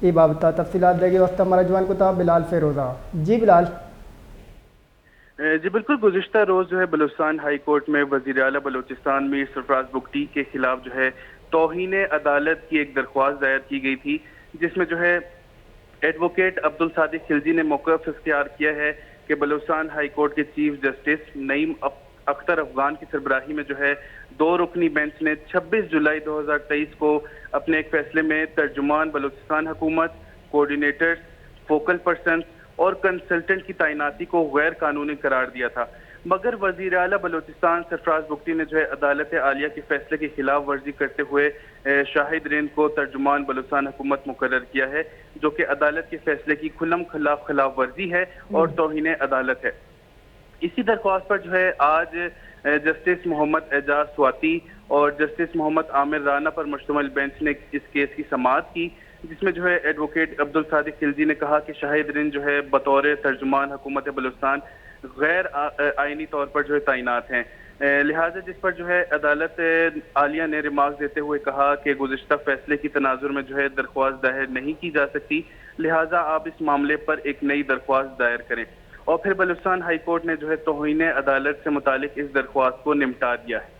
یہ بابتا تفصیلات دے گے وقت ہمارا جوان کو تھا بلال فیروزہ. جی بلال. جی بالکل، گزشتہ روز جو ہے بلوچستان ہائی کورٹ میں وزیر اعلیٰ بلوچستان میر سرفراز بگٹی کے خلاف جو ہے توہین عدالت کی ایک درخواست دائر کی گئی تھی، جس میں جو ہے ایڈوکیٹ عبدالصادق خلجی نے موقف اختیار کیا ہے کہ بلوچستان ہائی کورٹ کے چیف جسٹس نعیم اختر افغان کی سربراہی میں جو ہے 2 رکنی بینچ نے 26 جولائی 2023 کو اپنے ایک فیصلے میں ترجمان بلوچستان حکومت، کوارڈینیٹرز، فوکل پرسنز اور کنسلٹنٹ کی تعیناتی کو غیر قانونی قرار دیا تھا، مگر وزیر اعلیٰ بلوچستان سرفراز بگٹی نے جو ہے عدالت عالیہ کے فیصلے کی خلاف ورزی کرتے ہوئے شاہد رند کو ترجمان بلوچستان حکومت مقرر کیا ہے، جو کہ عدالت کے فیصلے کی کھلم خلاف ورزی ہے اور توہین عدالت ہے. اسی درخواست پر جو ہے آج جسٹس محمد اعجاز سواتی اور جسٹس محمد عامر رانا پر مشتمل بینچ نے اس کیس کی سماعت کی، جس میں جو ہے ایڈوکیٹ عبدالصادق خلجی نے کہا کہ شاہد رند جو ہے بطور ترجمان حکومت بلوچستان غیر آئینی طور پر جو ہے تعینات ہیں، لہٰذا جس پر جو ہے عدالت عالیہ نے ریمارکس دیتے ہوئے کہا کہ گزشتہ فیصلے کی تناظر میں جو ہے درخواست دائر نہیں کی جا سکتی، لہٰذا آپ اس معاملے پر ایک نئی درخواست دائر کریں. اور پھر بلوچستان ہائی کورٹ نے جو ہے توہین عدالت سے متعلق اس درخواست کو نمٹا دیا ہے.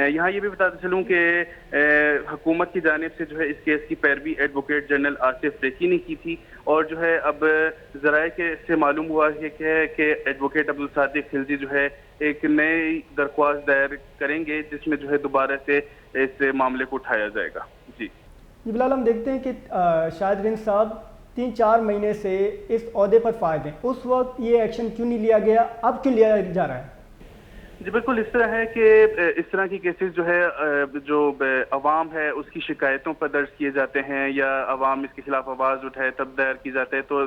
یہاں یہ بھی بتاتے چلوں کہ حکومت کی جانب سے جو ہے اس کیس کی پیروی ایڈوکیٹ جنرل آصف ریکی نے کی تھی، اور جو ہے اب ذرائع کے سے معلوم ہوا ہے کہ ایڈوکیٹ عبدالصادق خلجی جو ہے ایک نئی درخواست دائر کریں گے، جس میں جو ہے دوبارہ سے اس معاملے کو اٹھایا جائے گا. جی بلال، ہم دیکھتے ہیں کہ شاہد رند صاحب 3-4 مہینے سے اس عہدے پر فائز ہیں، اس وقت یہ ایکشن کیوں نہیں لیا گیا، اب کیوں لیا جا رہا ہے؟ جی بالکل، اس طرح ہے کہ اس طرح کی کیسز جو ہے جو عوام ہے اس کی شکایتوں پر درج کیے جاتے ہیں، یا عوام اس کے خلاف آواز اٹھائے تب دائر کی جاتے ہیں، تو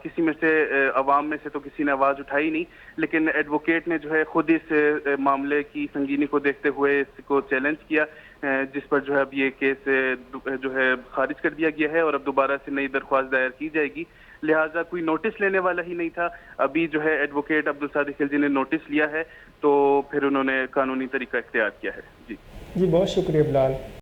کسی میں سے عوام میں سے تو کسی نے آواز اٹھائی نہیں، لیکن ایڈوکیٹ نے جو ہے خود اس معاملے کی سنگینی کو دیکھتے ہوئے اس کو چیلنج کیا، جس پر جو ہے اب یہ کیس جو ہے خارج کر دیا گیا ہے اور اب دوبارہ سے نئی درخواست دائر کی جائے گی. لہٰذا کوئی نوٹس لینے والا ہی نہیں تھا، ابھی جو ہے ایڈوکیٹ عبدالصادق خلجی نے نوٹس لیا ہے تو پھر انہوں نے قانونی طریقہ اختیار کیا ہے. جی جی بہت شکریہ بلال.